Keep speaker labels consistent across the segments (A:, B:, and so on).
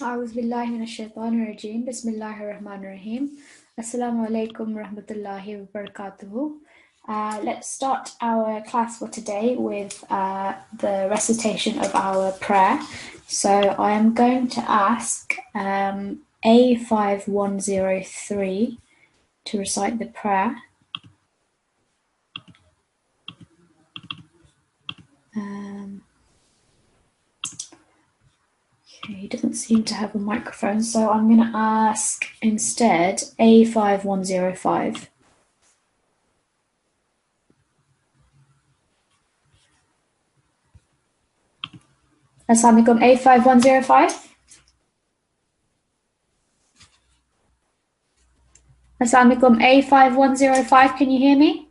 A: أعوذ بالله من الشيطان الرجيم بسم الله الرحمن الرحيم Assalamu alaikum rahmatullahi wa barakatuhu. Let's start our class for today with the recitation of our prayer. So I am going to ask A5103 to recite the prayer. Okay, he doesn't seem to have a microphone, so I'm going to ask instead A5105. Assalamualaikum, A5105. Assalamualaikum, A5105, can you hear me?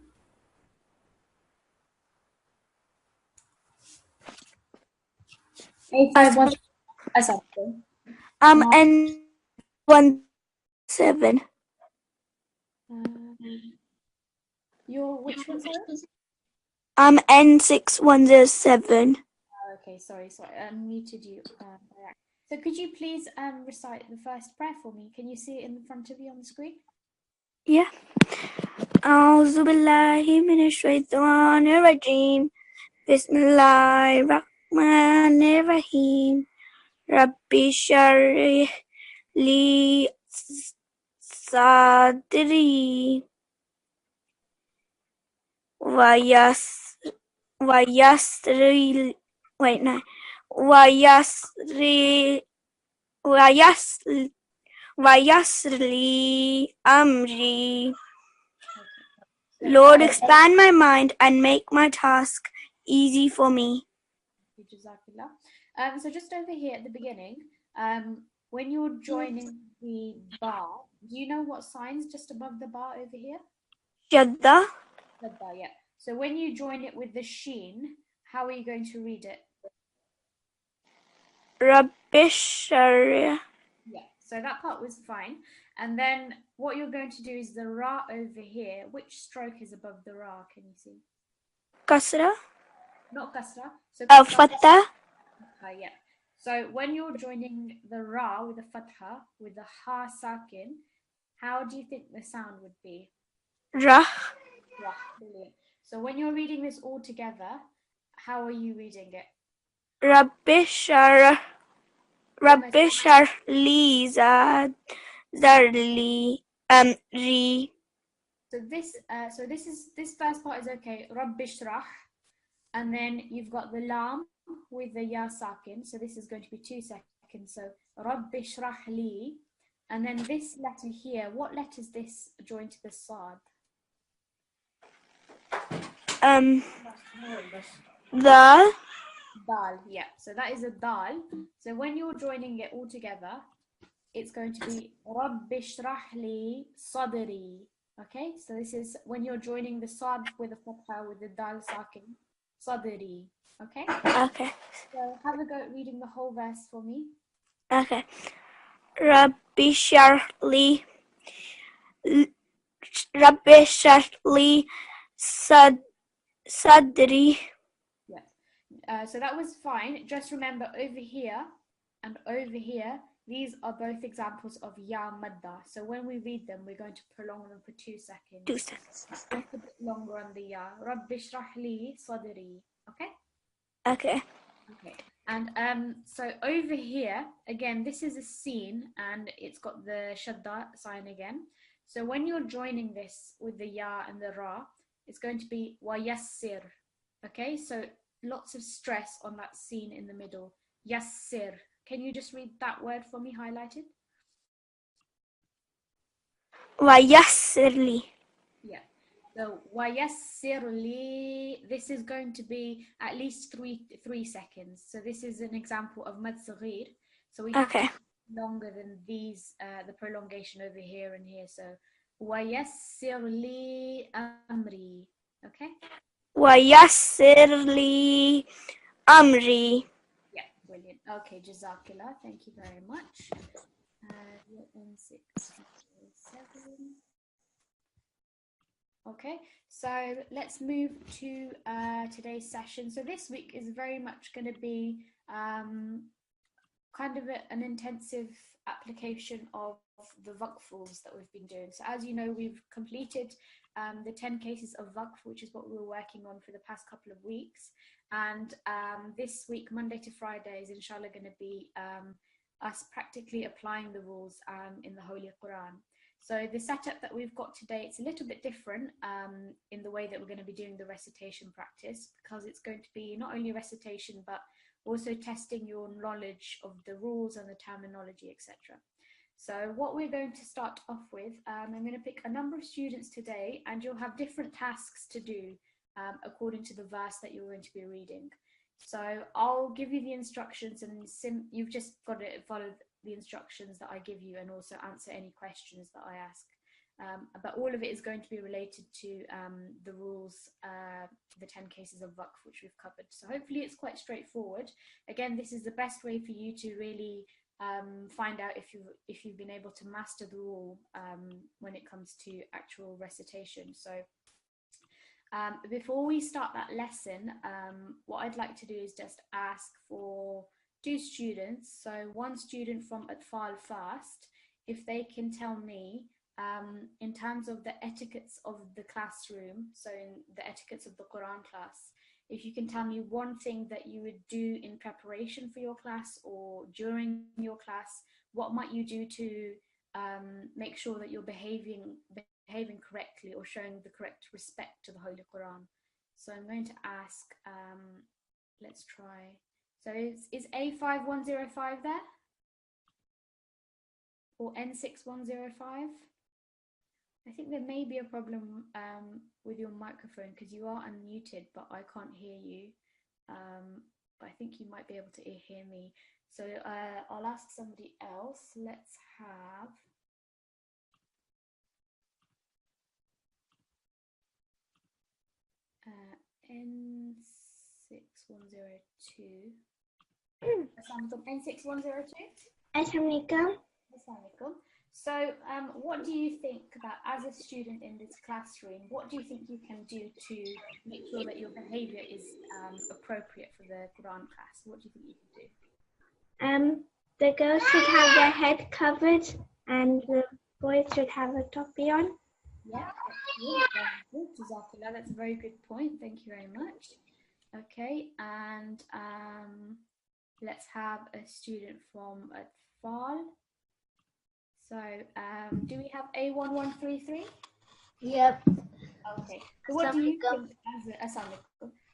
A: A51. Assalamualaikum.
B: N17.
A: Your which one, sorry?
B: N6107.
A: Okay, sorry, I unmuted you. So could you please recite the first prayer for me? Can you see it in front of you on the screen?
B: Yeah. أعوذ بالله من الشيطان الرجيم بسم الله الرحمن الرحيم رب اشرح لي صدري ويسر لي أمري. Lord, expand my mind and make my task easy for me.
A: Jazakallah. So just over here at the beginning, when you're joining the bar, do you know what sign's just above the bar over here?
B: Shadda.
A: Shadda, yeah. So when you join it with the sheen, how are you going to read it?
B: Rabbi Sharia.
A: Yeah, so that part was fine. And then what you're going to do is the ra over here. Which stroke is above the ra? Can you see?
B: Kasra.
A: Not kasra. So
B: Fatha.
A: Yeah. So when you're joining the ra with the fatha, with the ha sakin, how do you think the sound would be?
B: Rah.
A: Rah, brilliant. So when you're reading this all together, how are you reading it?
B: Rabbi Shar li zarli ri.
A: So this first part is okay. Rabbi shrah, and then you've got the lam with the ya sakin. So this is going to be 2 seconds. So Rabbi shrah li, and then this letter here. What letter is this joined to the sad?
B: Dal.
A: Dal, yeah. So that is a dal. So when you're joining it all together, it's going to be Rabbi shrah li sadri. Okay, so this is when you're joining the sad with the fatha with the dal sakin. Sadri. Okay?
B: Okay.
A: So have a go at reading the whole verse for me.
B: Okay. Rabbi Sharli Sadri.
A: Yeah. So that was fine. Just remember over here and over here, these are both examples of ya madda. So when we read them, we're going to prolong them for 2 seconds.
B: 2 seconds.
A: Just a bit longer on the ya. Rabbi shrah li sadri. Okay?
B: Okay.
A: Okay. And so over here, again, this is a scene and it's got the shadda sign again. So when you're joining this with the ya and the ra, it's going to be wa yassir. Okay, so lots of stress on that scene in the middle. Yassir. Can you just read that word for me highlighted?
B: Wayassirli.
A: Yeah. So wayassirli, this is going to be at least three seconds. So this is an example of mad saghir. So we have to longer than these, the prolongation over here and here. So wayassirli amri. Okay?
B: Wayassirli amri.
A: Yeah, brilliant. Okay, Jazakillah. Thank you very much. 607. Okay, so let's move to today's session. So this week is very much going to be kind kind of an intensive application of the waqf that we've been doing. So as you know, we've completed the 10 cases of waqf, which is what we were working on for the past couple of weeks. And this week, Monday to Friday, is inshallah going to be us practically applying the rules in the Holy Quran. So the setup that we've got today, it's a little bit different in the way that we're going to be doing the recitation practice, because it's going to be not only recitation, but also testing your knowledge of the rules and the terminology, etc. So what we're going to start off with, I'm going to pick a number of students today, and you'll have different tasks to do according to the verse that you're going to be reading. So I'll give you the instructions, and you've just got to follow the instructions that I give you and also answer any questions that I ask. But all of it is going to be related to the rules, the 10 cases of waqf, which we've covered. So hopefully it's quite straightforward. Again, this is the best way for you to really find out if you've been able to master the rule when it comes to actual recitation. So before we start that lesson, what I'd like to do is just ask for 2 students, so one student from Atfal first, if they can tell me in terms of the etiquettes of the classroom, so in the etiquettes of the Quran class, if you can tell me one thing that you would do in preparation for your class or during your class, what might you do to make sure that you're behaving correctly or showing the correct respect to the Holy Quran. So I'm going to ask, let's try. So is A5105 there? Or N6105? I think there may be a problem with your microphone because you are unmuted, but I can't hear you. But I think you might be able to hear me. So I'll ask somebody else. Let's have N6102. N6102.
B: Assalamualaikum.
A: So what do you think about, as a student in this classroom, what do you think you can do to make sure that your behavior is appropriate for the Quran class? What do you think you can do?
B: The girls should have their head covered and the boys should have a toppy on.
A: Yeah, that's a very good point. Thank you very much. Okay, and let's have a student from Atfal. So, do we have A1133?
B: Yep.
A: Okay. So what do you think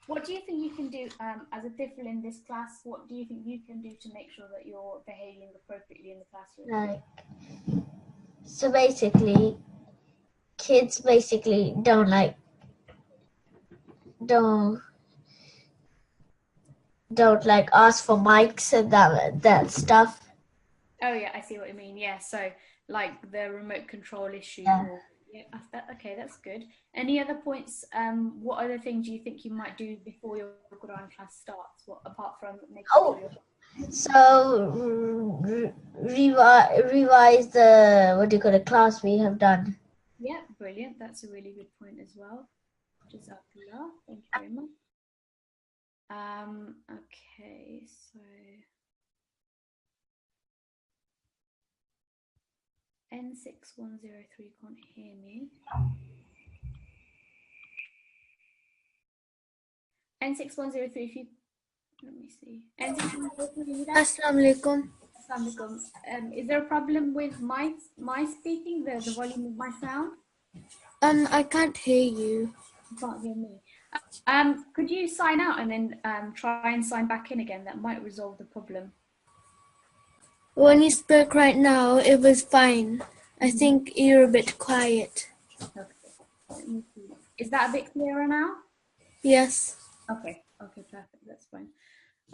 A: what do you think you can do as a tifl in this class? What do you think you can do to make sure that you're behaving appropriately in the classroom?
C: So basically, kids basically don't ask for mics and that stuff.
A: Oh yeah, I see what you mean. Yeah, so like the remote control issue.
C: Yeah.
A: Okay, that's good. Any other points? What other things do you think you might do before your Quran class starts? What apart from making sure you're...
C: So revise the class we have done.
A: Yeah, brilliant. That's a really good point as well. Jazakallah. Thank you very much. Okay, so N6103 can't hear me. N6103, if you let me see. N6103,
B: Assalamualaikum.
A: Assalamualaikum. Is there a problem with my speaking, the volume of my sound?
B: I can't hear you.
A: You can't hear me. Could you sign out and then try and sign back in again? That might resolve the problem.
B: When you spoke right now, it was fine. I think you're a bit quiet.
A: Okay. Let me see. Is that a bit clearer now?
B: Yes.
A: Okay, perfect. That's fine.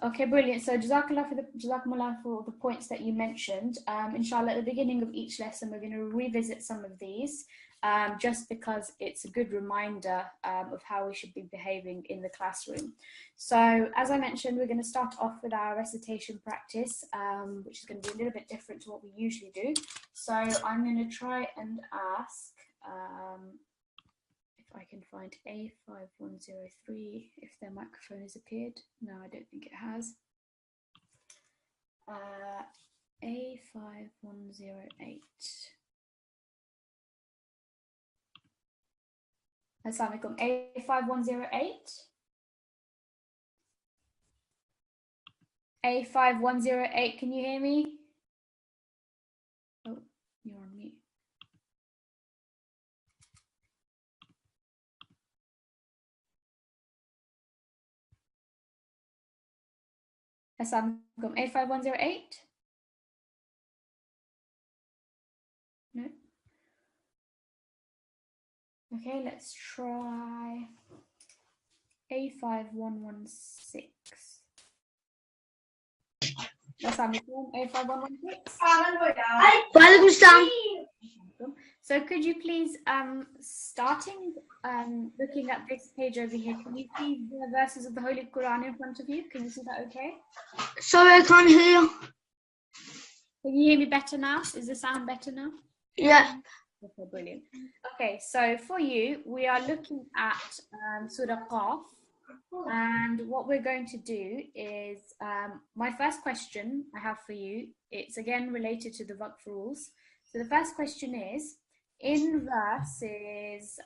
A: Okay, brilliant. So Jazakumullah for the points that you mentioned. Inshallah, at the beginning of each lesson, we're going to revisit some of these just because it's a good reminder of how we should be behaving in the classroom. So as I mentioned, we're going to start off with our recitation practice, which is going to be a little bit different to what we usually do. So I'm going to try and ask if I can find A5103, if their microphone has appeared. No, I don't think it has. A5108. Assalamu alaikum. A5108. A5108, can you hear me? Oh, you're on mute. Assalamu alaikum. A5108? No? Okay, let's try A5116. Assalamu alaikum. A5116?
C: Walaikum salam.
A: So could you please, starting looking at this page over here, can you see the verses of the Holy Quran in front of you? Can you see that okay?
C: Sorry, I can't hear you.
A: Can you hear me better now? Is the sound better now?
C: Yeah.
A: Okay, brilliant. Okay, so for you, we are looking at Surah Qaf. And what we're going to do is, my first question I have for you, it's again related to the Waqf rules. So the first question is, in verses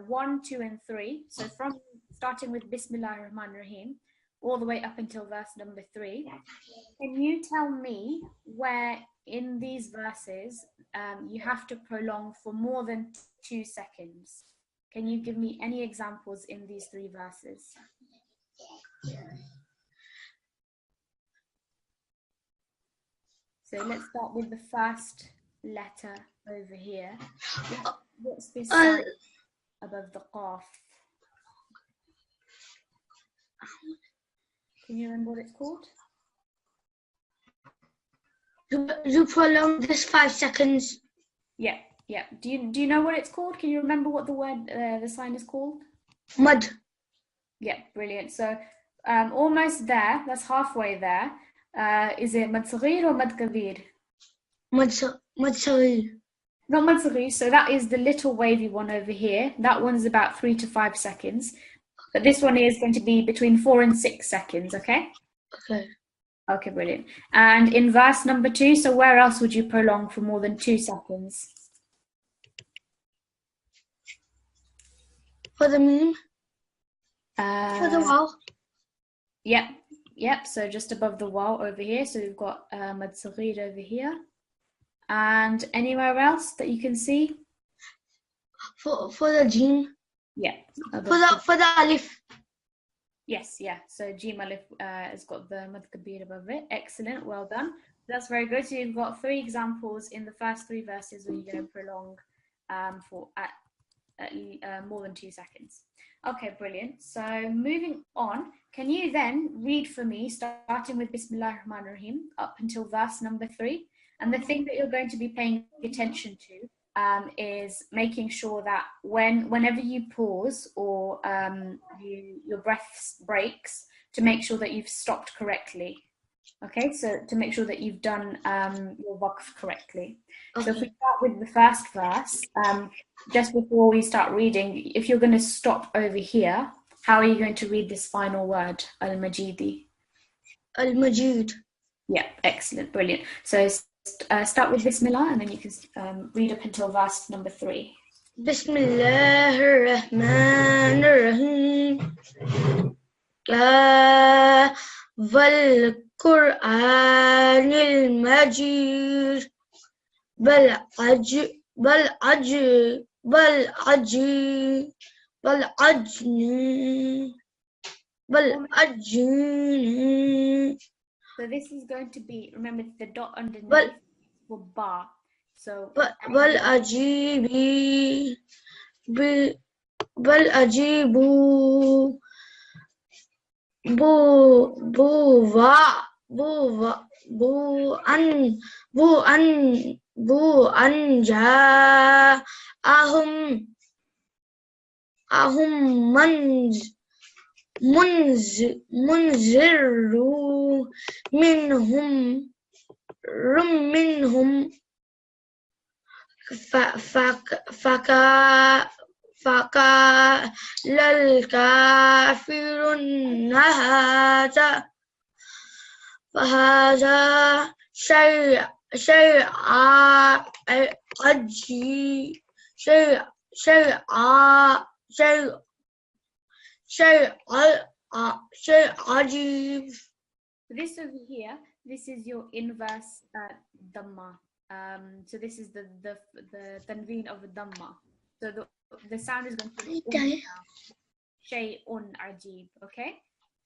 A: 1, 2, and 3, so from starting with Bismillahir Rahmanir Rahim, all the way up until verse number 3, can you tell me where in these verses you have to prolong for more than 2 seconds? Can you give me any examples in these 3 verses? So let's start with the first letter over here. What's this sign above the Qaf? Can you remember what it's called?
C: You prolong this 5 seconds.
A: Yeah, yeah. Do you know what it's called? Can you remember what the word, the sign is called?
C: Mud.
A: Yeah, brilliant. So almost there. That's halfway there. Is it mad saghir or mad kabir?
C: Mud saghir.
A: Not mad saghir. So that is the little wavy one over here. That one's about 3 to 5 seconds. But this one is going to be between 4 and 6 seconds. Okay.
C: Okay.
A: Okay, brilliant. And in verse number 2, so where else would you prolong for more than 2 seconds?
C: For the meme? For the wow?
A: Yep. So just above the waw over here. So we've got mad saghir over here. And anywhere else that you can see?
C: For the jeen?
A: Yeah.
C: For the alif?
A: Yes, yeah. So Jim Alif has got the mad kabir above it. Excellent, well done. That's very good. So you've got 3 examples in the first 3 verses where you're going to prolong for more than 2 seconds. Okay, brilliant. So moving on, can you then read for me, starting with Bismillahir Rahmanir Rahim up until verse number 3? And the thing that you're going to be paying attention to is making sure that whenever you pause or your breath breaks, to make sure that you've stopped correctly. Okay, so to make sure that you've done your waqf correctly. Okay. So if we start with the first verse, just before we start reading, if you're going to stop over here, how are you going to read this final word, al-Majidi?
C: Al-Majid.
A: Yeah, excellent, brilliant. So start with Bismillah and then you can read up until verse number 3.
C: Bismillahir Rahmanir Rahim. Wal Qur'anil Majid. Bal ajni.
A: So this is going to be, remember the dot underneath for ba. So
C: bal ajibi bal ajibu bu anja ahum munziru minhum faka lal kafirun hadha شيء عجيب شيء عجيب.
A: This over here, this is your inverse dhamma. So this is the tanveen of the dhamma. So the sound is going to be shay'un ajib. Okay.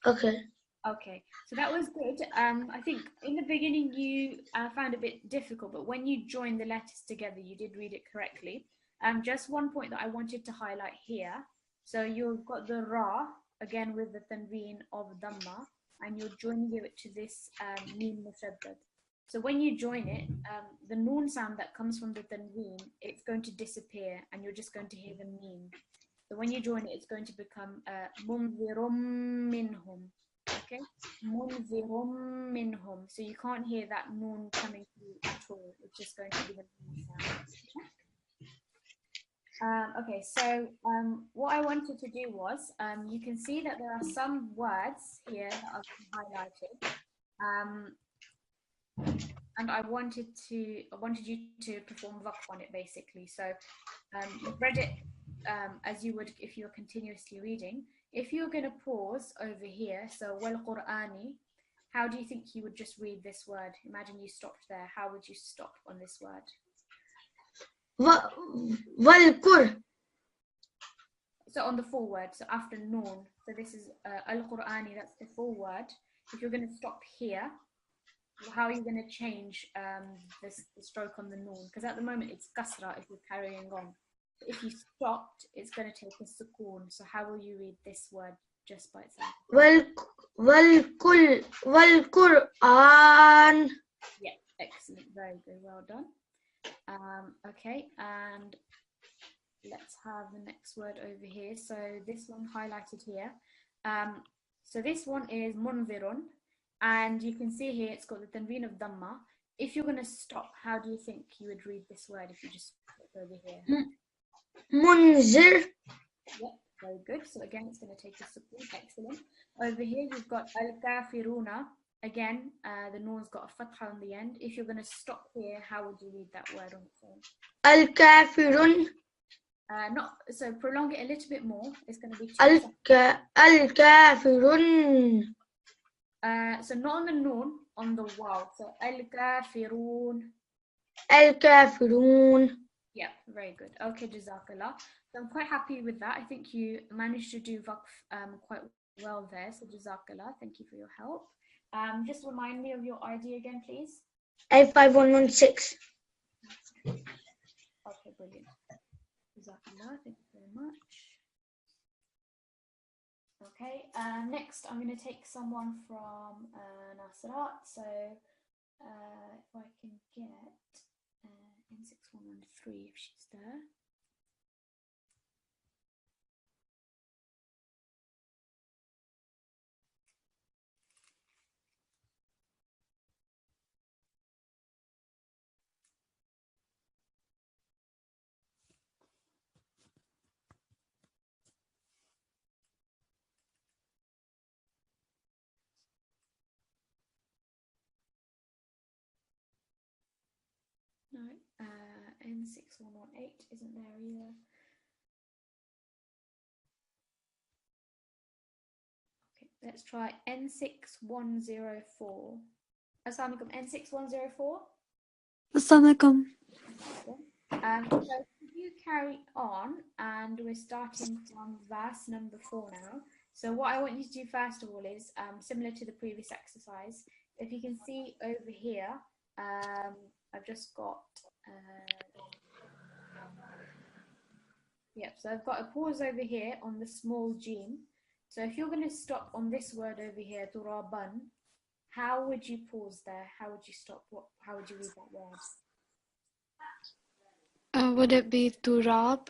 C: Okay.
A: Okay, so that was good. I think in the beginning you found it a bit difficult, but when you joined the letters together, you did read it correctly. Just one point that I wanted to highlight here. So you've got the ra again with the tanveen of dhamma, and you're joining it to this mim mushaddad. So when you join it, the noon sound that comes from the tanveen, it's going to disappear, and you're just going to hear the mim. So when you join it, it's going to become munzirum minhum. Okay, munzirum minhum. So you can't hear that noon coming through at all. It's just going to be the noon sound. Okay, so what I wanted to do was, you can see that there are some words here that are highlighted, and I wanted you to perform waqf on it basically. So you've read it as you would if you're continuously reading. If you're going to pause over here, so wal Qur'ani, how do you think you would just read this word? Imagine you stopped there. How would you stop on this word?
C: Wal-Qur.
A: So on the full word, so after noon. So this is al-Qur'ani, that's the full word. If you're going to stop here, how are you going to change the stroke on the noon? Because at the moment it's kasra if you're carrying on. If you stopped, it's going to take a sukoon. So how will you read this word just by itself?
C: Wal-Qur'an.
A: Yeah, excellent. Very good. Well done. Okay, and let's have the next word over here. So this one highlighted here. So this one is munzirun, and you can see here it's got the tanveen of dhamma. If you're going to stop, how do you think you would read this word if you just put over here?
C: Munzir.
A: Yep, very good. So again, it's going to take a sukoon. Excellent. Over here, you've got al-kafiruna. Again, the noon's got a fatha on the end. If you're going to stop here, how would you read that word on its own?
C: Al-kafirun.
A: So prolong it a little bit more. It's going to be
C: al-kafirun.
A: So not on the noon, on the waw. So al-kafirun.
C: Al-kafirun.
A: Yeah, very good. Okay, jazakallah. So I'm quite happy with that. I think you managed to do waqf quite well there. So jazakallah. Thank you for your help. Just remind me of your ID again, please.
C: 85116.
A: Okay, brilliant. Jazakallah. Thank you very much. Okay, next I'm going to take someone from Nasirat. So if I can get N6113 if she's there. No, N6118 isn't there either. Okay, let's try N6104. Assalamualaikum, N6104.
B: Assalamualaikum.
A: So you carry on, and we're starting from verse number 4 now. So what I want you to do first of all is, similar to the previous exercise, if you can see over here, I've just got, so I've got a pause over here on the small jim. So if you're going to stop on this word over here, turaban, how would you pause there? How would you stop? How would you read that word?
B: Would it be turab?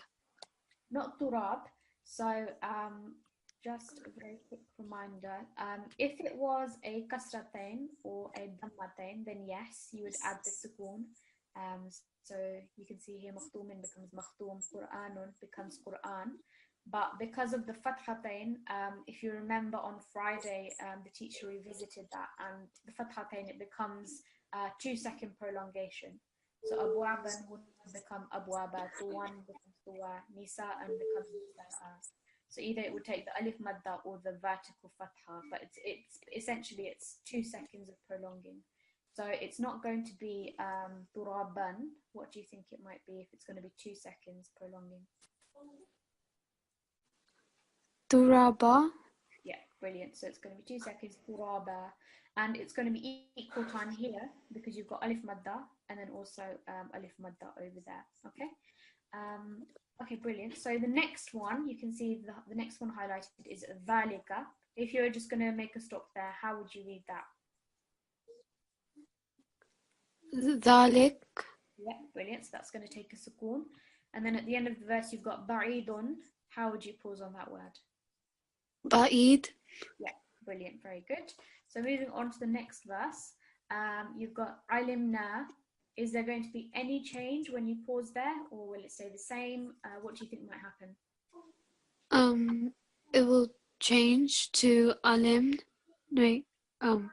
A: Not turab. So just a very quick reminder. If it was a kasratain or a dammatain, then yes, you would add the sukoon. So you can see here makhtumin becomes makhtum, Qur'anun becomes Qur'an. But because of the fathatain, if you remember on Friday, the teacher revisited that, and the fathatain, it becomes 2-second prolongation. So abwaban would become abwaba, tuwan becomes tuwa, nisa'an becomes nisa'a. So either it would take the alif madda or the vertical fatha, but it's essentially it's 2 seconds of prolonging. So it's not going to be turaban. What do you think it might be if it's going to be 2 seconds prolonging?
B: Turaba.
A: Yeah, brilliant. So it's going to be 2 seconds, turaba. And it's going to be equal time here because you've got alif madda and then also alif madda over there. Okay. Okay, brilliant. So the next one, you can see the next one highlighted is dhalika. If you're just going to make a stop there, how would you read that?
B: Dhalik.
A: Yeah, brilliant. So that's going to take a sukoon. And then at the end of the verse, you've got ba'idun. How would you pause on that word?
B: Ba'id.
A: Yeah, brilliant. Very good. So moving on to the next verse, you've got alimna. Is there going to be any change when you pause there, or will it stay the same? What do you think might happen?
B: It will change to alim. Wait.
A: Have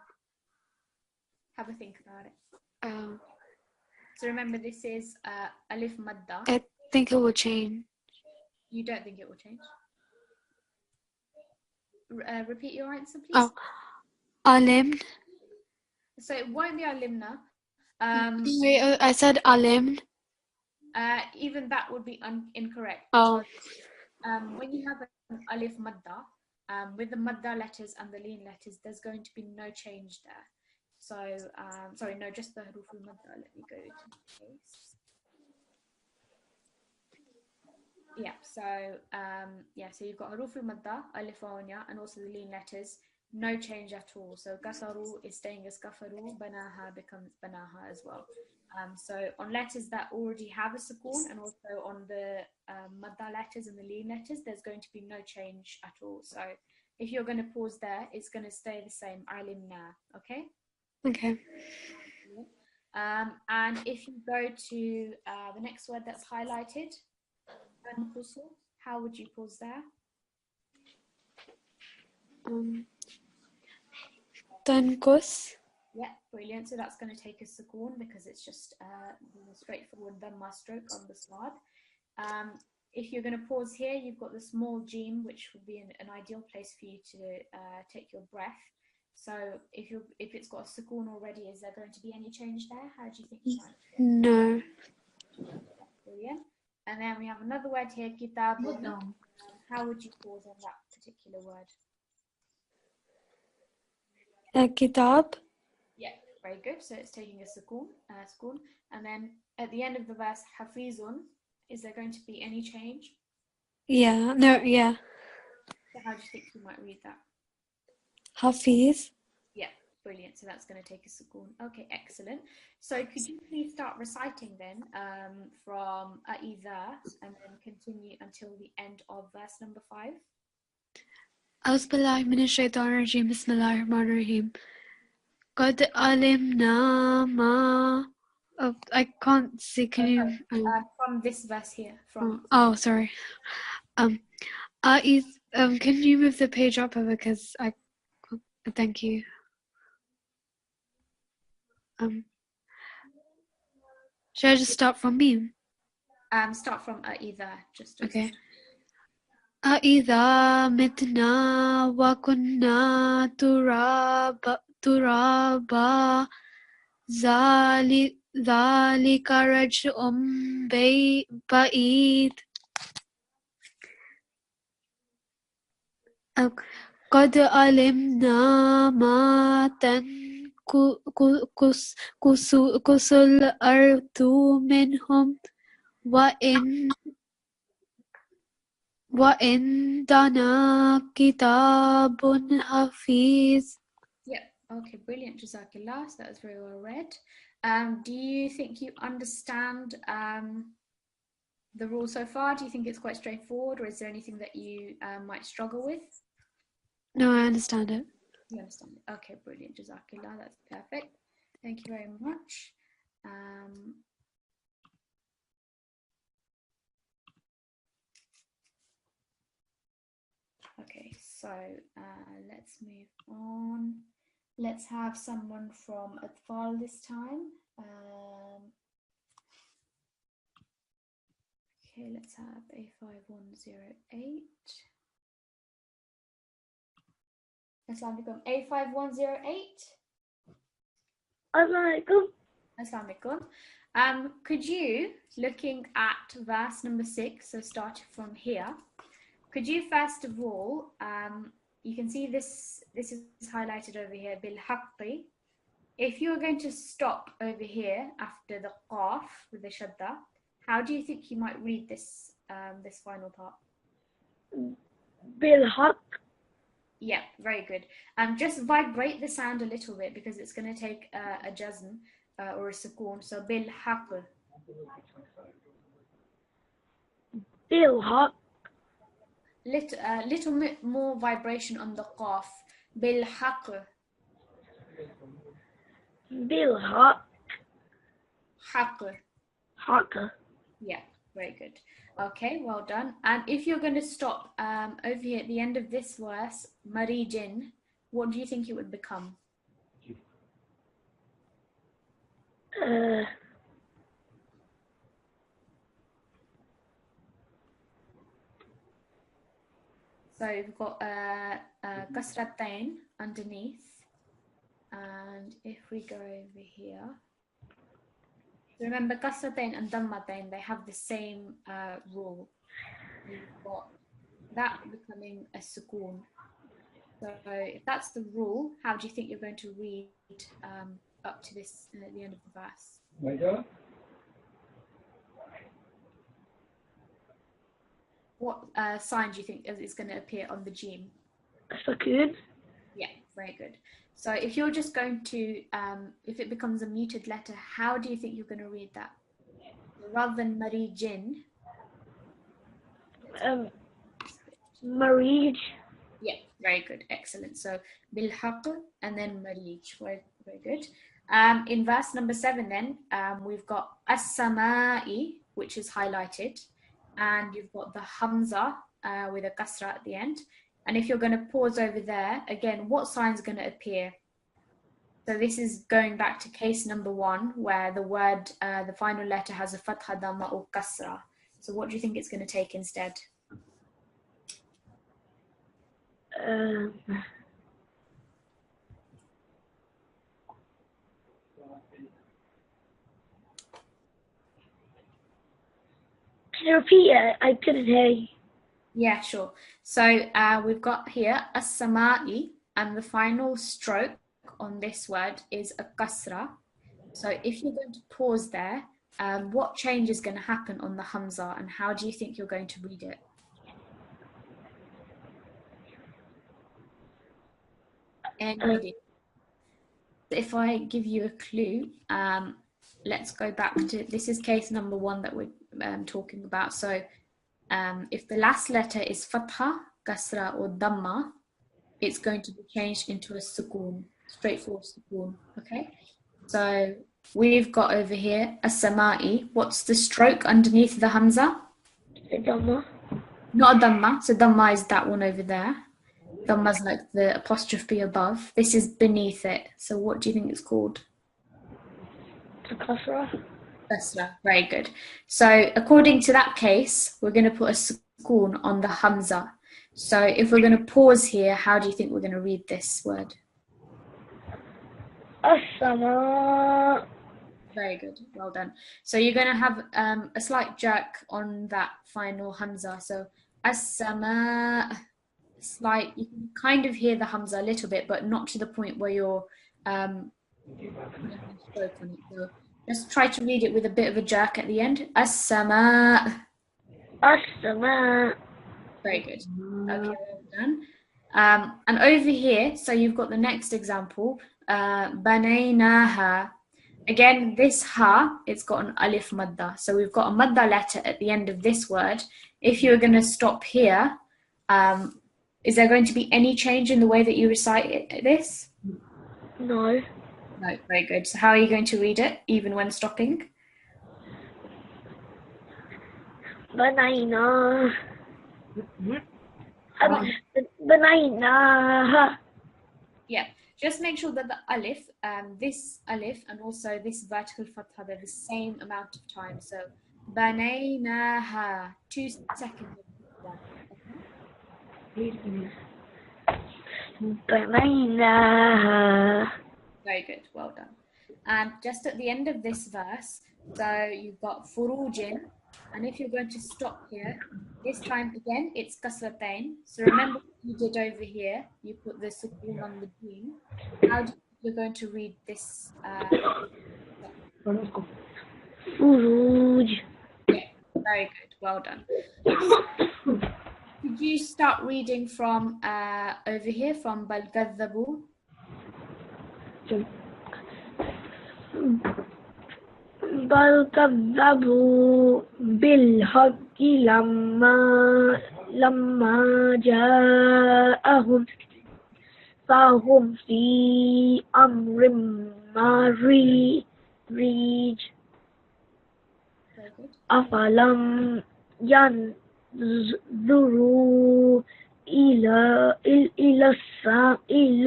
A: a think about it. So remember, this is alif madda.
B: I think it will change.
A: You don't think it will change? Repeat your answer, please.
B: Oh, alim.
A: So it won't be alimna.
B: Wait, I said alim.
A: Even that would be incorrect.
B: Oh.
A: When you have an alif madda, with the madda letters and the leen letters, there's going to be no change there. So, sorry, no, just the huruf al-madda. Let me go to the case. Yeah, so so you've got huruf al-madda, alif awnya, and also the leen letters. No change at all. So kasaru is staying as kafaru, banaha becomes banaha as well. So on letters that already have a sukoon and also on the madda letters and the leen letters, there's going to be no change at all. So if you're going to pause there, it's going to stay the same, alimna, okay?
B: Okay.
A: And if you go to the next word that's highlighted, how would you pause there?
B: Tankus.
A: Yeah, brilliant. So that's going to take a sukoon because it's just the straightforward dhamma stroke on the slad. If you're going to pause here, you've got the small jim, which would be an ideal place for you to take your breath. So if it's got a sukoon already, is there going to be any change there? How do you think you might?
B: No.
A: Brilliant. And then we have another word here, kitabun. How would you pause on that particular word?
B: Kitab.
A: Yeah, very good. So it's taking a sukoon. And then at the end of the verse, hafizun, is there going to be any change?
B: Yeah. No. Yeah.
A: So how do you think you might read that?
B: Hafiz.
A: Yeah, brilliant. So that's going to take a sukoon. Okay, excellent. So could you please start reciting then from A'iza and then continue until the end of verse number 5?
B: أعوذ بالله من الشيطان الرجيم بسم الله الرحمن الرحيم قد علمنا ما I can't see, can you
A: from this verse here.
B: Sorry. Can you move the page up because thank you. Should I just start from me?
A: Start from A'iza.
B: Okay. أإذا متنا وكنا ترابا ذلك رجع بعيد قد علمنا ما تنقص الأرض منهم وعندنا كتاب حفيظ.
A: Yeah, okay, brilliant. Jazakallah. So that was very well read. Do you think you understand the rule so far? Do you think it's quite straightforward, or is there anything that you might struggle with?
B: No, I understand it.
A: You understand it. Okay, brilliant. Jazakallah. That's perfect. Thank you very much. Okay, so let's move on. Let's have someone from Atfal this time. Okay, let's have A5108. Assalamualaikum. A5108.
C: Assalamualaikum.
A: Assalamualaikum. Could you, looking at verse number 6, so starting from here, could you first of all, you can see this is highlighted over here, bil haqqi. If you're going to stop over here after the qaf with the shadda, how do you think you might read this this final part?
C: Bil haq.
A: Yeah, very good. Just vibrate the sound a little bit because it's going to take a jazm or a sukoon. So bil haqq.
C: Bil haq.
A: Little bit more vibration on the qaf. Bil haqq.
C: Bil haq.
A: Haqq.
C: Haq.
A: Yeah, very good. Okay, well done. And if you're going to stop over here at the end of this verse, marijin, what do you think it would become? So we've got kasratain underneath. And if we go over here, so remember kasratain and dammatain, they have the same rule. We've got that becoming a sukoon. So if that's the rule, how do you think you're going to read up to this at the end of the verse? What sign do you think is going to appear on the jim?
C: Sukoon.
A: Yeah, very good. So if you're just going to, if it becomes a muted letter, how do you think you're going to read that? Rather than marijin.
C: Marij.
A: Yeah, very good, excellent. So bil haqq and then marij, very good. In verse number 7 then, we've got as-samai, which is highlighted, and you've got the hamza with a kasra at the end. And if you're going to pause over there, again, what sign is going to appear? So this is going back to case number 1, where the word, the final letter has a fatha, dhamma, or kasra. So what do you think it's going to take instead?
C: Can you repeat it? I couldn't hear you.
A: Yeah, sure. So we've got here as-samai, and the final stroke on this word is a kasra. So if you're going to pause there, what change is going to happen on the hamza, and how do you think you're going to read it? Anybody? If I give you a clue, let's go back to, this is case number 1 that we're talking about. So if the last letter is fatha, kasra, or dhamma, it's going to be changed into a sukoon, straightforward sukoon. Okay, so we've got over here a samai. What's the stroke underneath the hamza?
C: Dhamma.
A: Not a dhamma. So dhamma is that one over there. Dhamma's like the apostrophe above. This is beneath it. So what do you think it's called?
C: Kasra.
A: Kasra. Very good. So according to that case, we're going to put a sukoon on the hamza. So if we're going to pause here, how do you think we're going to read this word?
C: As-sama.
A: Very good. Well done. So you're going to have a slight jerk on that final hamza. So as-sama, slight, you can kind of hear the hamza a little bit, but not to the point where you're stroke on it. So just try to read it with a bit of a jerk at the end. As-sama.
C: As-sama.
A: Very good. Okay, well done. And over here, so you've got the next example, banaynaha. Again, this ha, it's got an alif madda. So we've got a madda letter at the end of this word. If you're going to stop here, is there going to be any change in the way that you recite this?
C: No.
A: No, very good. So how are you going to read it, even when stopping?
C: Banayna. Banayna.
A: Yeah. Just make sure that the alif, this alif and also this vertical fatha, they're the same amount of time. So banaynaha, 2 seconds. Okay?
C: بنيناها.
A: Very good, well done. And just at the end of this verse, so you've got furujin, and if you're going to stop here, this time again it's kasratain. So remember what you did over here, you put the sukoon on the deen. How do you're going to read this?
C: فروج.
A: Yeah, very good, well done. Could you start reading from over here from Bal Kadhabu?
C: بل كذبوا بالحق لما جاءهم فهم في أمر مريج أفلم ينظروا إلى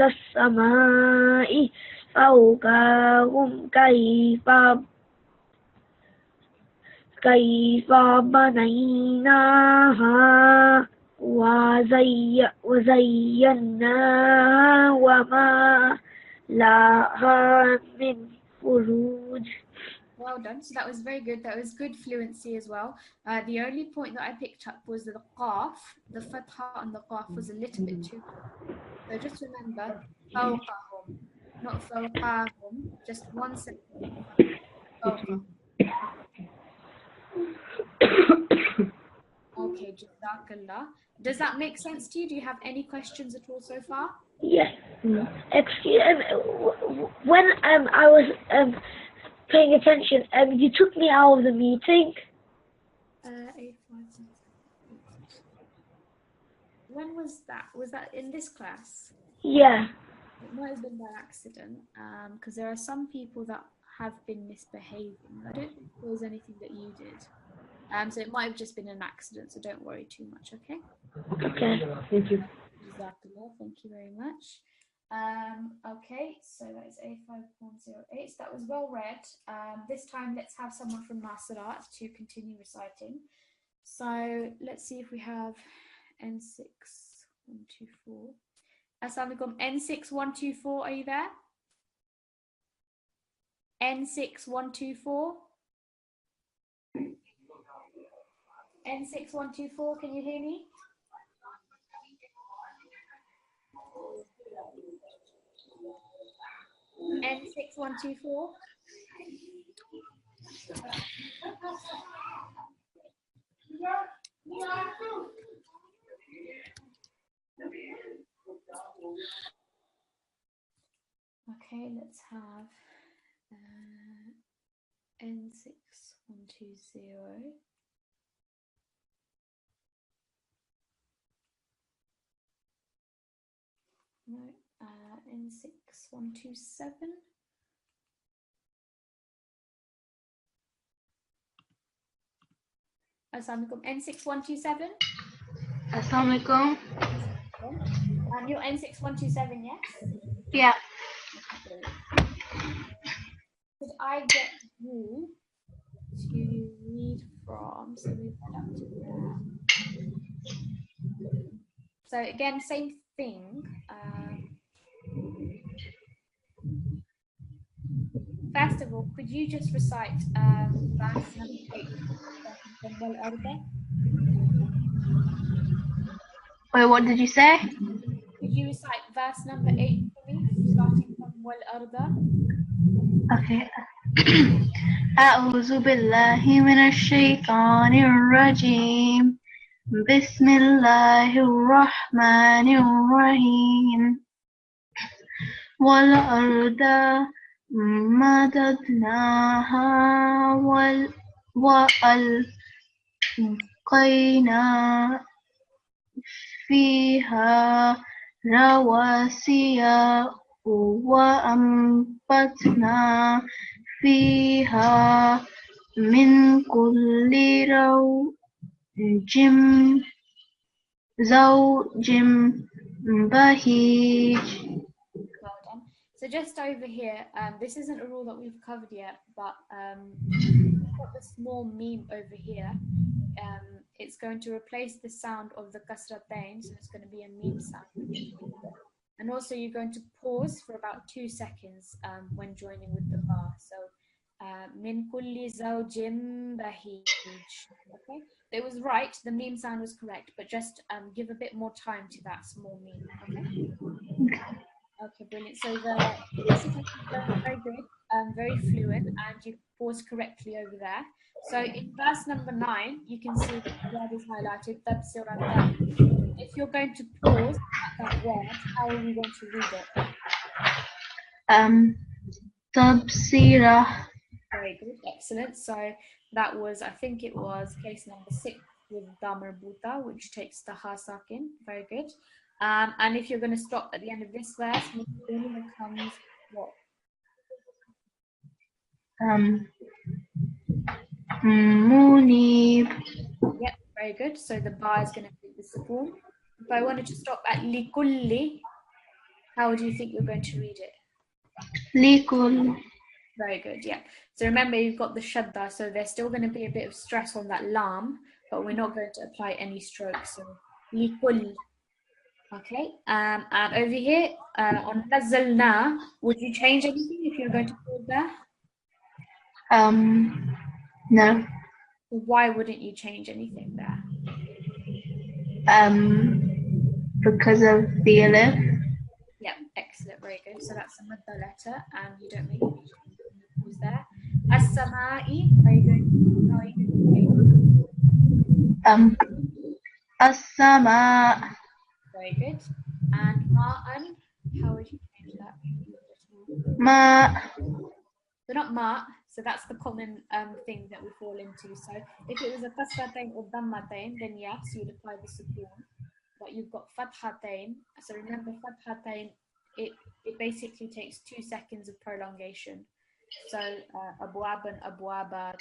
C: السماء فوقهم كيف بنيناها وزيناها وما لها من فروج.
A: Well done. So that was very good. That was good fluency as well. The only point that I picked up was the qaf, the fatha and the qaf was a little bit too quick. So just remember, fawqahum, not fawqahum, just 1 second. Fawqahum. Okay, jazakallah. Does that make sense to you? Do you have any questions at all so far?
C: Yes. Excuse when I was paying attention, you took me out of the meeting.
A: 8, 5, 6, 8. When was that? Was that in this class?
C: Yeah.
A: It might have been by accident, because there are some people that have been misbehaving. I don't think there was anything that you did. So it might have just been an accident, so don't worry too much, okay?
C: Okay. Thank you.
A: Jazakallah, thank you very much. Okay, so that is A5108. So that was well read. This time let's have someone from Nasirat to continue reciting. So let's see if we have N6124. Assalamu alaikum. N6124, are you there? N6124? N6124, can you hear me? N6124? Okay, let's have N6120. No, N6127. Assalamualaikum. N6127.
B: Assalamualaikum.
A: You're N6127, yes?
B: Yeah.
A: Could I get you to read from? So move that up to there. So again, same thing. First of all, could you just recite verse number 8 from Wal-Arda?
B: Wait, what did you say?
A: Could you recite verse number 8 for me, starting from Wal-Arda?
B: Okay. أعوذ بالله من الشيطان الرجيم بسم الله الرحمن الرحيم والأرض مددناها وألقينا فيها رواسي وأنبتنا فيها من كل زوج بهيج.
A: Well done. So just over here, this isn't a rule that we've covered yet, but we've got the small meme over here. It's going to replace the sound of the kasratain, so it's going to be a meme sound. And also you're going to pause for about 2 seconds when joining with the bar. So min kulli zawjin bahij. Okay, it was right, the meme sound was correct, but just give a bit more time to that small meme. Okay. Okay, brilliant. So the recitation is very good, very fluent, and you pause correctly over there. So in verse number 9, you can see the word is highlighted, tabsiratan. If you're going to pause at that word, how are we going to read it?
D: Tabsira.
A: Very good, excellent. So that was, I think it was case number 6 with Damar Buta, which takes the ha sakin. Very good. And if you're going to stop at the end of this verse, then becomes what?
D: Munib.
A: Yep, very good. So the bar is going to be the sukoon. If I wanted to stop at likulli, how do you think you're going to read it?
D: Likul.
A: Very good, yeah. So remember, you've got the shadda, so there's still going to be a bit of stress on that lam, but we're not going to apply any strokes. So likul. Okay, and over here on nazalna, would you change anything if you're going to pause there?
D: No.
A: Why wouldn't you change anything there?
D: Because of the alif.
A: Yeah, excellent, very good. So that's a madda letter, and you don't make any changes in the pause there. As-sama'i, how are you going to
D: As-sama.
A: Very good. And ma'an, how would you change that?
D: Ma.
A: So not ma, so that's the common thing that we fall into. So if it was a kasratain or dammatain, then yes, you'd apply the sukoon. But you've got fathatain. So remember, fathatain, it basically takes 2 seconds of prolongation. So abwaban, abwaba,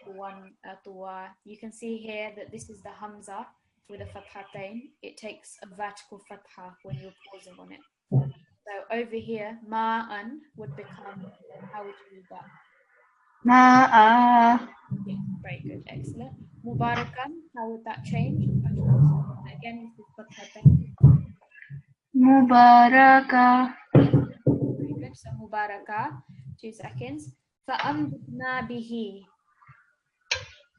A: tuwan, tuwa. You can see here that this is the hamza with a fathatain. It takes a vertical fatha when you're pausing on it. So over here, ma'an would become, how would you read that?
D: Ma'a.
A: Yeah, very good, excellent. Mubarakan, how would that change? Again, this is fathatain.
D: Mubaraka.
A: Very good, so mubaraka, 2 seconds. فَأَنْبَتْنَا بِهِ.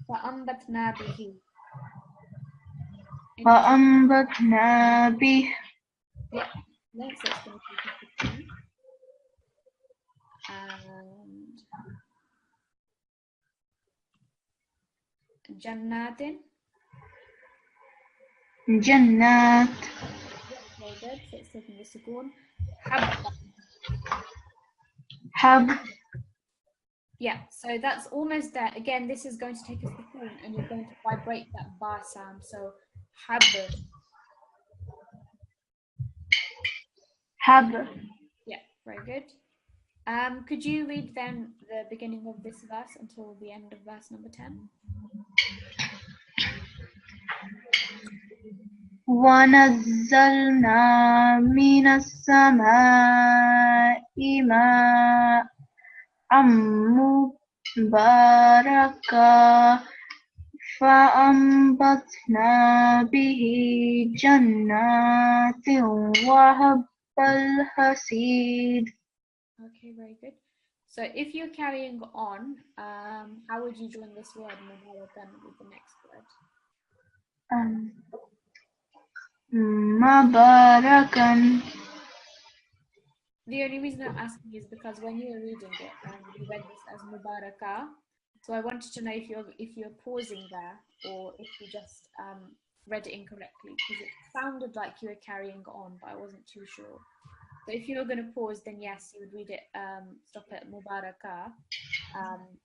A: فَأَنْبَتْنَا بِهِ.
D: وَأَنْبَتْنَا بِهِ.
A: Yeah, next it's going to be 15. And jannatin.
D: Jannat.
A: Very good, so it's taking the sukoon. Habba.
D: Hab.
A: Yeah, so that's almost there. Again, this is going to take a sukoon and you're going to vibrate that bar sound. So habba.
D: Hab.
A: Yeah, very good. Could you read then the beginning of this verse until the end of verse number 10?
D: وَنَزَّلْنَا مِنَ السَّمَاءِ مَاءً مُبَارَكًا فَأَنبَتْنَا بِهِ جَنَّاتٍ وَحَبَّ الْحَصِيدِ.
A: Okay, very good. So if you're carrying on, how would you join this word mubarakan with the next word?
D: Mubarakan.
A: The only reason I'm asking is because when you were reading it, you read this as mubarakah. So I wanted to know if you're pausing there or if you just read it incorrectly, because it sounded like you were carrying on, but I wasn't too sure. So if you were going to pause, then yes, you would read it, stop at mubarakah.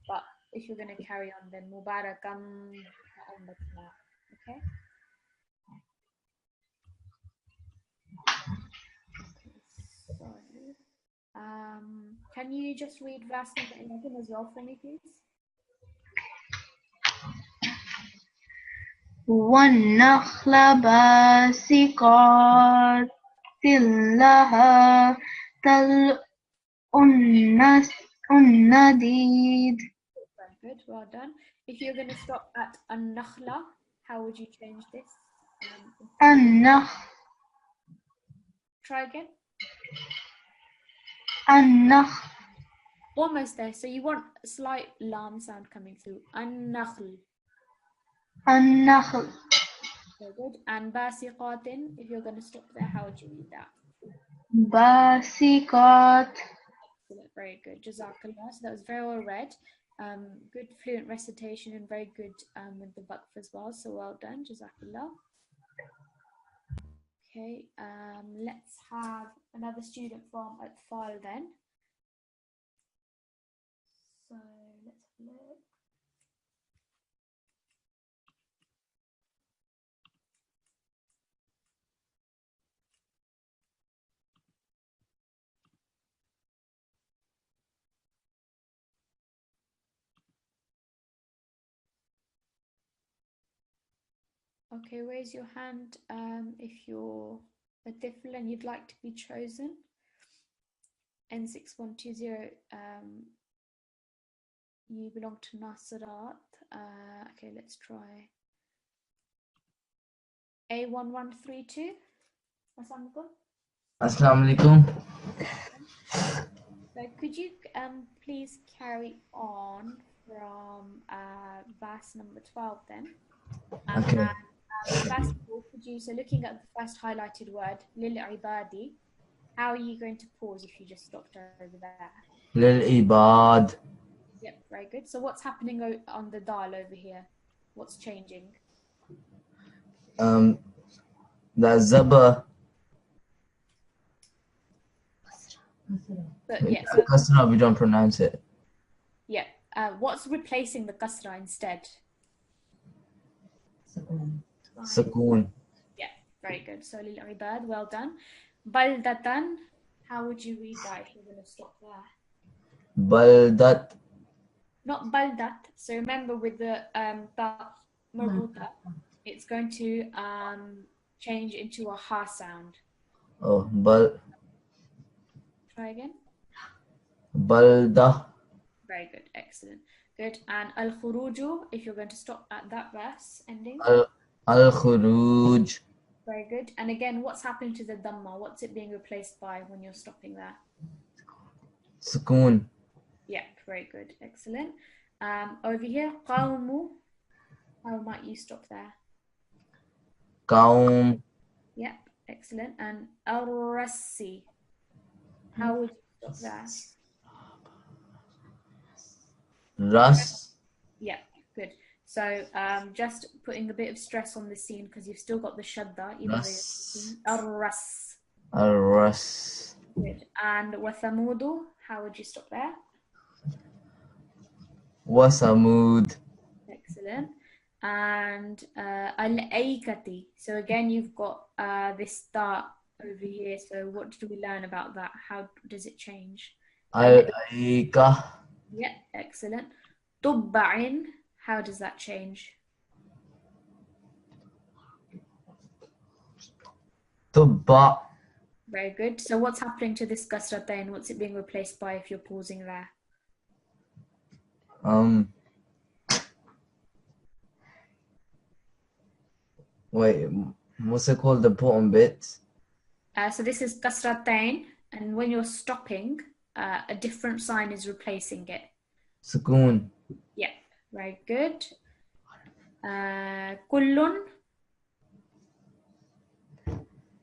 A: But if you're going to carry on, then mubarakam. Okay. So, can you just read verse number 11 as well for me, please?
D: وَالنَّخْلَ بَاسِقَاتٍ لَهَا النديد
A: Very good, well done. If you're going to stop at an-nakhla, how would you change this?
D: النخل
A: Try again.
D: النخل
A: Almost there. So you want a slight lam sound coming through. An-nakhl.
D: النخل
A: Very good. And basiqatin, if you're going to stop there, how would you read that?
D: باسقات
A: Excellent. Very good. Jazakallah. So that was very well read. Good fluent recitation and very good with the waqf as well. So well done. Jazakallah. Okay. Let's have another student from Atfal then. So let's have a look. Okay, raise your hand if you're a tifl and you'd like to be chosen. N6120, you belong to Nasirat. Okay, let's try. A1132.
E: Assalamu alaikum.
A: So could you please carry on from verse number 12 then?
E: Okay.
A: First of all, could you, so looking at the first highlighted word, lil ibadi, how are you going to pause if you just stopped over there?
E: Lil ibad.
A: Yep, very good. So what's happening on the dial over here? What's changing?
E: The zaba.
A: But yeah, so
E: Kasra, we don't pronounce it.
A: yeah. What's replacing the kasra instead?
E: Sukoon.
A: Yeah, very good. So lil ibad, well done. Baldatan, how would you read that if you're going to stop there?
E: Baldat.
A: Not baldat. So remember with the ta marbuta, it's going to change into a ha sound.
E: Oh,
A: Try again.
E: Balda.
A: Very good, excellent. Good. And al-khuruju, if you're going to stop at that verse ending.
E: Al-khuruj.
A: Very good. And again, what's happening to the dhamma? What's it being replaced by when you're stopping there?
E: Sukoon.
A: Yeah, very good, excellent. Over here, qawmu, how might you stop there?
E: Kaum.
A: Yeah, excellent. And al-rassi, how would you stop there?
E: Ras.
A: Yeah, good. So just putting a bit of stress on the scene because you've still got the shadda.
E: Ras.
A: Ar-ras.
E: Ras.
A: Good. And wathamudu, how would you stop there?
E: Wasamud.
A: Excellent. And al-aikati. So again, you've got this start over here. So what did we learn about that? How does it change?
E: Al-aika.
A: Yeah, excellent. Tubba'in, how does that change?
E: Tubba.
A: Very good. So what's happening to this kasratain? What's it being replaced by if you're pausing there?
E: Wait, what's it called? The bottom bit?
A: So this is kasratain, and when you're stopping, a different sign is replacing it.
E: Sukoon.
A: Yeah, very good. Kullun.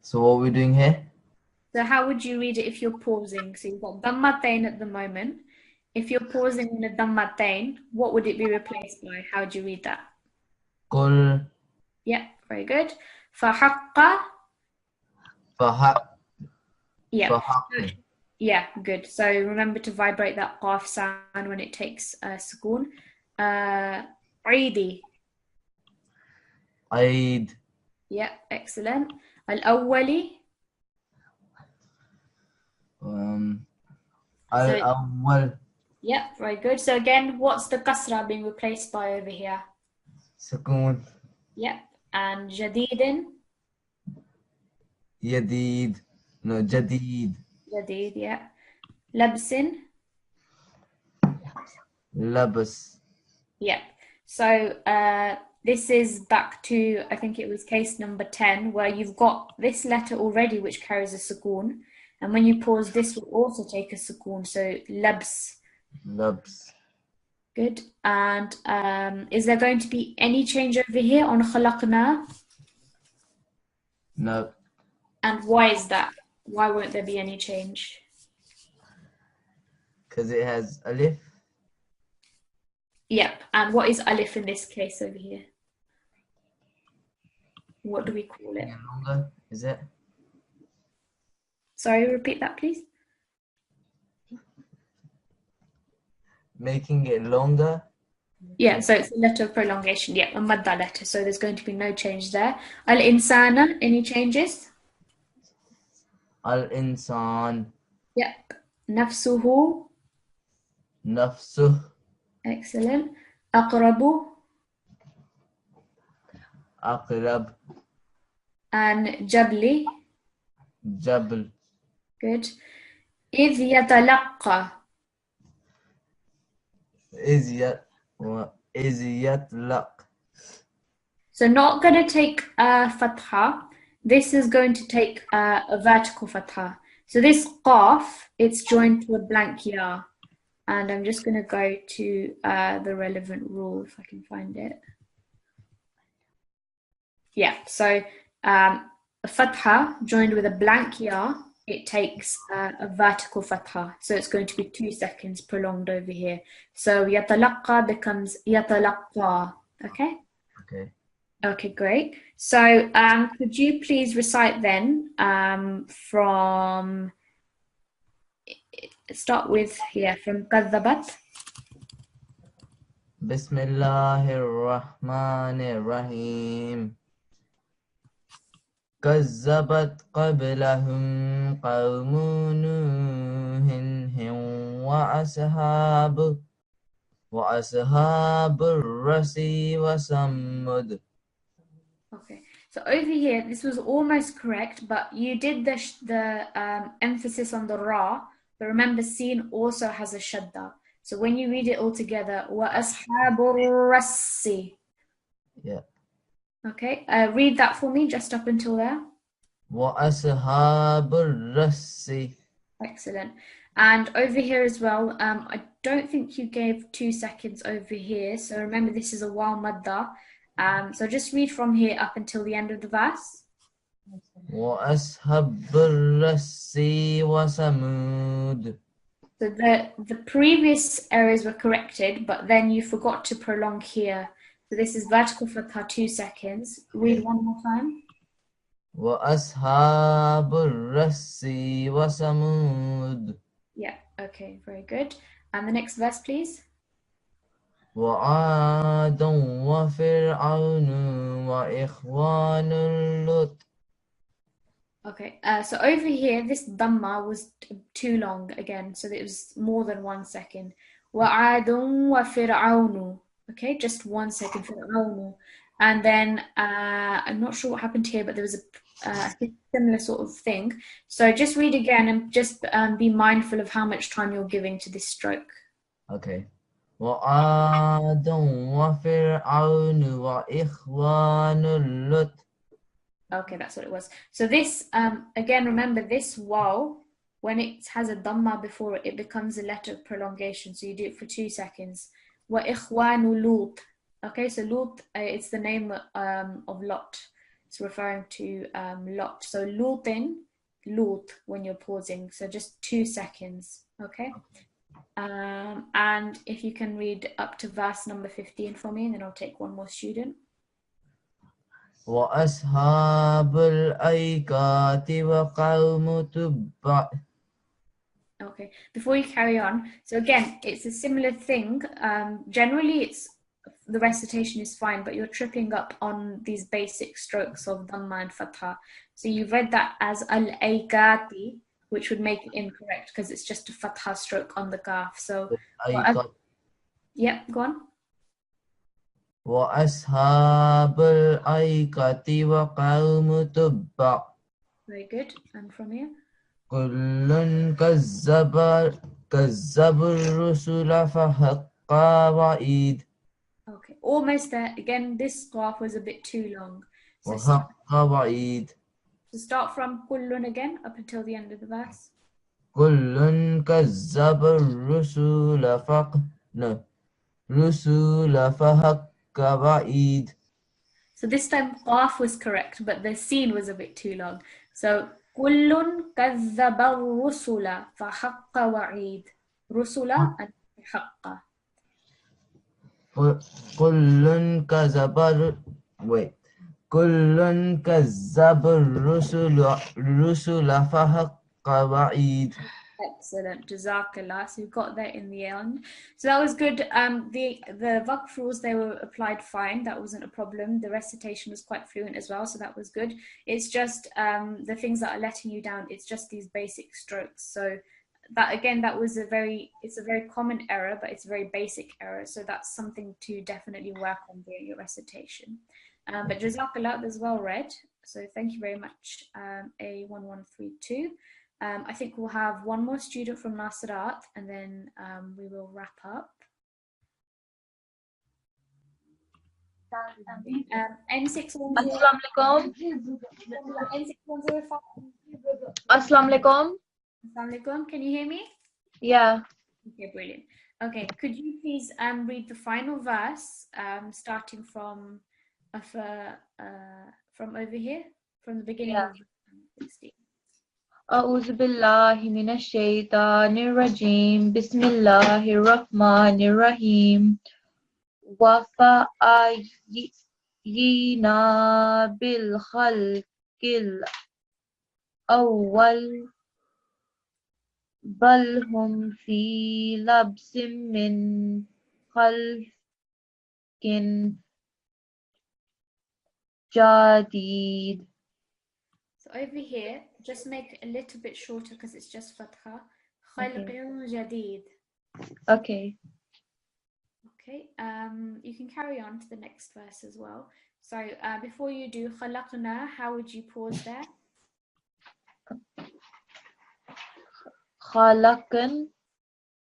E: So what are we doing here?
A: So how would you read it if you're pausing? So you've got dammatain at the moment. If you're pausing in a dammatain, what would it be replaced by? How would you read that?
E: Kul.
A: Yeah, very good. Fahaqqa.
E: Fahaq.
A: Yeah.
E: Fahaq.
A: Yeah, good. So remember to vibrate that qaf sound when it takes sukoon. Eidi.
E: Aid.
A: Yeah, excellent. Al-awwali.
E: Al-awwal.
A: Yeah, very good. So again, what's the kasra being replaced by over here?
E: Sukoon.
A: Yeah. And jadidin.
E: Yadid. No, jadid.
A: Jadid, yeah. Labsin.
E: لبس.
A: Yep. So this is back to, I think it was case number 10, where you've got this letter already which carries a sukoon. And when you pause, this will also take a sukoon. So labs.
E: لبس.
A: Good. And is there going to be any change over here on khalaqna?
E: No.
A: And why is that? Why won't there be any change?
E: Because it has alif.
A: Yep. And what is alif in this case over here? What do we call it?
E: Longer, is it?
A: Sorry, repeat that, please.
E: Making it longer.
A: Yeah, so it's a letter of prolongation. Yeah, a madda letter. So there's going to be no change there. Al-insana, any changes?
E: Al-insan.
A: Yep. Nafsuhu.
E: Nafsuh.
A: Excellent. Aqrabu.
E: Aqrab.
A: And jabli.
E: Jabl.
A: Good. إذ يتلقى.
E: Is yatlaq.
A: So not going to take a fatha. This is going to take a vertical fatha. So this qaf, it's joined to a blank ya. And I'm just going to go to the relevant rule if I can find it. Yeah, so a fatha joined with a blank ya, it takes a vertical fatha. So it's going to be 2 seconds prolonged over here. So yatalaqqa becomes yatalaqqa. Okay?
E: Okay.
A: Okay, great. So could you please recite then from, start with, from kadhabat.
E: Bismillahir Rahmanir Rahim. كذبت قبلهم قوم نوح وأصحاب الرس وثمود.
A: Okay, so over here, this was almost correct, but you did the emphasis on the ra, but remember, sin also has a shadda. So when you read it all together, وَأَصْحَابُ الرَّسِّ.
E: Yeah.
A: Okay, read that for me just up until there.
E: وأصحاب الرس.
A: Excellent. And over here as well, I don't think you gave 2 seconds over here. So remember, this is a waw madda. So just read from here up until the end of the verse.
E: وأصحاب الرس وثمود.
A: So the previous areas were corrected, but then you forgot to prolong here. So this is vertical fatha 2 seconds. Read one more time.
E: وأصحاب الرس وثمود.
A: Yeah, okay, very good. And the next verse, please.
E: وعاد وفرعون وإخوان لوط.
A: Okay, so over here, this dhamma was too long again, so it was more than 1 second. وَعَادٌ وَفِرْعَوْنُ. Okay, just 1 second, فِرْعَوْنُ. And then, I'm not sure what happened here, but there was a similar sort of thing. So just read again and just be mindful of how much time you're giving to this stroke.
E: Okay. وعاد وفرعون وإخوان لوط.
A: Okay, that's what it was. So this, again, remember this waw, when it has a dhamma before it, it becomes a letter of prolongation. So you do it for 2 seconds. وَإِخْوَانُ لُوط. Okay, so Lut, it's the name of Lot. It's referring to Lot. So Lutin, Lut, when you're pausing. So just 2 seconds, okay? And if you can read up to verse number 15 for me, and then I'll take one more student.
E: وأصحاب الأيكة وقوم تبع.
A: Okay, before you carry on, so again, it's a similar thing. Generally, the recitation is fine, but you're tripping up on these basic strokes of dhamma and fatha. So you read that as al-aikati, which would make it incorrect because it's just a fatha stroke on the kaf. So, yeah, go on.
E: وأصحاب الأيكة وقوم تبع.
A: Very good. And from here?
E: كل كذب الرسل فحق وعيد.
A: Okay, almost there. Again, this graph was a bit too long. So
E: وحق وعيد.
A: start from kullun again up until the end of the verse.
E: كل كذب الرسل رسل فحق وعيد.
A: So this time qaf was correct, but the scene was a bit too long. So kullun kazzaba rusula fahaqqa wa'id. Rusula and haqqa.
E: كل كذب wait. كل كذب الرسل فحق وعيد.
A: Excellent, Jazakallah. So we got that in the end. So that was good. The waqf rules, they were applied fine. That wasn't a problem. The recitation was quite fluent as well, so that was good. It's just the things that are letting you down. It's just these basic strokes. So that again, it's a very common error, but it's a very basic error. So that's something to definitely work on during your recitation. But Jazakallah is well read. So thank you very much. A1132. I think we'll have one more student from Nasirat and then we will wrap up. N6105. N6105.
F: Assalamu alaikum.
A: Assalamu alaikum. Can you hear me?
F: Yeah.
A: Okay, brilliant. Okay, could you please read the final verse starting from over here, from the beginning of 16.
F: أعوذ بالله من الشيطان الرجيم بسم الله الرحمن الرحيم وفأينا بالخلق الأول بل هم في لبس من خلق جديد.
A: So over here, just make it a little bit shorter because it's just fatha. خلق جديد.
F: Okay.
A: Okay. You can carry on to the next verse as well. So before you do خلقنا, how would you pause there?
F: خلقن.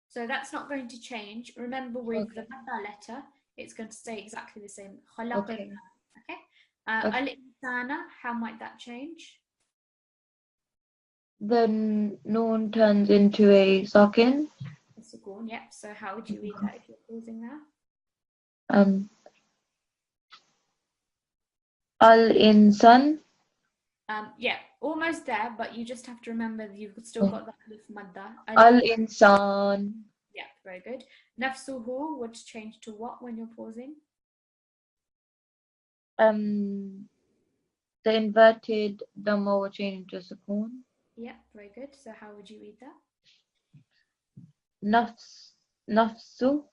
A: So that's not going to change. Remember, with the fatha letter, it's going to stay exactly the same. خلقنا. Okay. Al-insana, how might that change?
F: The noon turns into a sakin.
A: A sukoon, yep. So how would you read that if you're pausing there?
F: Al-insan.
A: Yeah, almost there, but you just have to remember that you've still got the alif madda.
F: Al-insan.
A: Yeah, very good. Nafsuhu would change to what when you're pausing?
F: The inverted dhamma will change into sukoon.
A: Yeah, very good. So how would you read that?
F: Nafsu.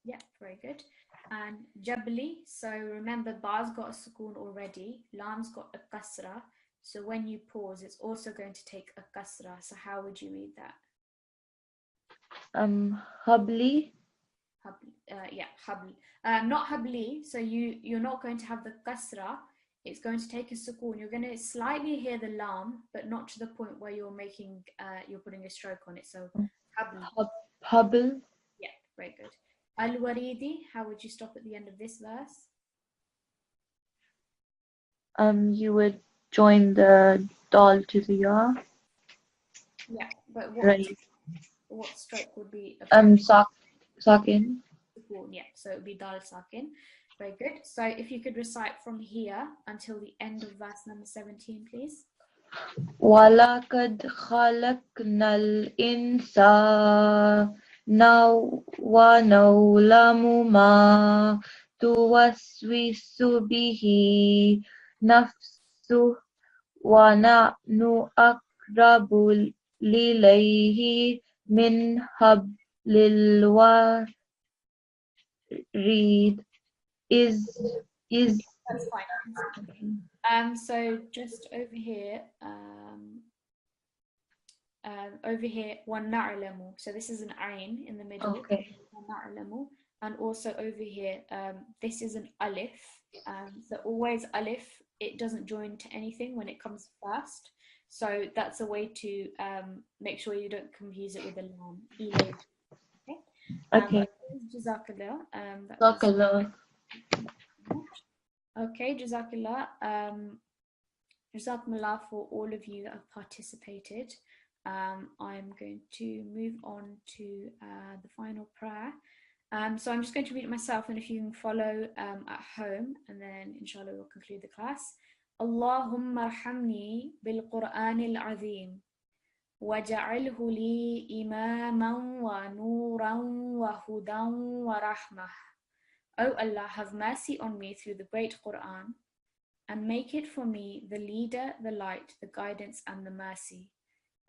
A: Yeah, very good. And jabli, so remember ba's got a sukoon already, lam's got a kasra, so when you pause it's also going to take a kasra. So how would you read that?
F: Habli.
A: Yeah, habli. Not habli, so you're not going to have the kasra. It's going to take a sukoon. You're going to slightly hear the lam, but not to the point where you're putting a stroke on it. So
F: Habl.
A: Yeah, very good. Al-waridi, how would you stop at the end of this verse?
F: You would join the dal to the ya.
A: Yeah, but what stroke would be?
F: Sakin.
A: Yeah, so it would be dal sakin. Very good. So if you could recite from here until the end of verse number 17, please.
F: وَلَقَدْ خَلَقْنَا الْإِنسَانَ وَنَعْلَمُ مَا تُوَسْوِسُ بِهِ نَفْسُهُ وَنَحْنُ أَقْرَبُ إِلَيْهِ مِنْ حَبْلِ الْوَرِيدِ.
A: That's fine. So just over here, وَنَعْلَمُ. So this is an ayn in the middle.
F: Okay.
A: وَنَعْلَمُ. And also over here, this is an alif. So always alif, it doesn't join to anything when it comes first. So that's a way to make sure you don't confuse it with the lam. Ilay. Okay.
F: Okay.
A: Jazakallah. That was
F: Jazakallah.
A: okay. Jazakallah. Jazakumullah for all of you that have participated. I'm going to move on to the final prayer. So I'm just going to read it myself, and if you can follow at home, and then inshallah we'll conclude the class. Allahumma arhamni bil Qur'anil azim waj'alhu li imaman wa nuran wa hudan wa rahmah. O Allah, have mercy on me through the great Qur'an, and make it for me the leader, the light, the guidance, and the mercy.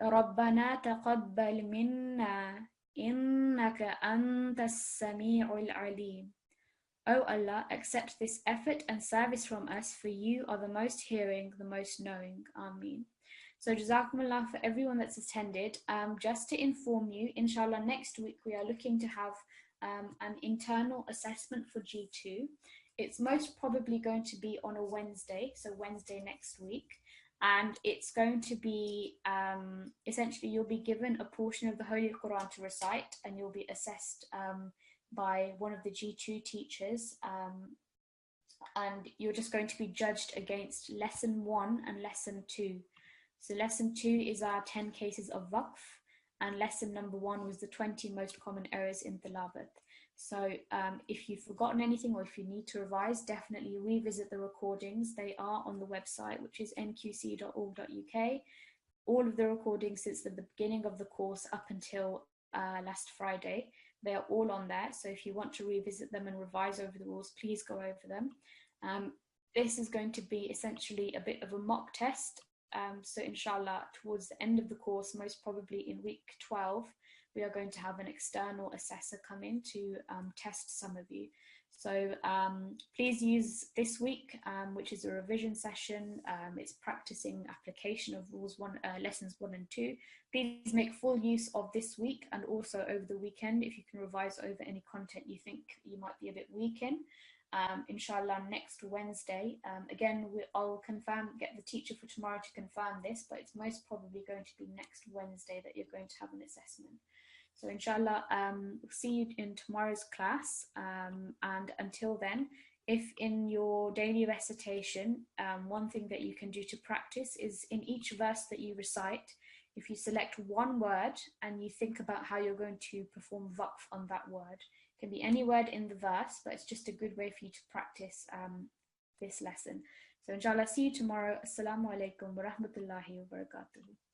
A: رَبَّنَا تَقَبَّلْ مِنَّا إِنَّكَ أَنْتَ السَّمِيعُ الْعَلِيمُ. O Allah, accept this effort and service from us, for you are the most hearing, the most knowing. Ameen. So Jazakumullah for everyone that's attended. Just to inform you, inshallah next week we are looking to have an internal assessment for G2. It's most probably going to be on a Wednesday, so Wednesday next week. And it's going to be, essentially you'll be given a portion of the Holy Quran to recite, and you'll be assessed by one of the G2 teachers. And you're just going to be judged against lesson 1 and lesson 2. So lesson 2 is our 10 cases of waqf, and lesson number 1 was the 20 most common errors in tilawat. So if you've forgotten anything or if you need to revise, definitely revisit the recordings. They are on the website, which is nqc.org.uk. All of the recordings since the beginning of the course up until last Friday, they are all on there. So if you want to revisit them and revise over the rules, please go over them. This is going to be essentially a bit of a mock test. So inshallah, towards the end of the course, most probably in week 12, we are going to have an external assessor come in to test some of you. So please use this week, which is a revision session. It's practicing application of lessons 1 and 2. Please make full use of this week, and also over the weekend, if you can revise over any content you think you might be a bit weak in. Inshallah, next Wednesday, again, I'll get the teacher for tomorrow to confirm this, but it's most probably going to be next Wednesday that you're going to have an assessment. So inshallah, we'll see you in tomorrow's class, and until then, if in your daily recitation, one thing that you can do to practice is in each verse that you recite, if you select one word and you think about how you're going to perform waqf on that word. It can be any word in the verse, but it's just a good way for you to practice this lesson. So inshallah, see you tomorrow. Assalamu alaikum wa rahmatullahi wa barakatuh.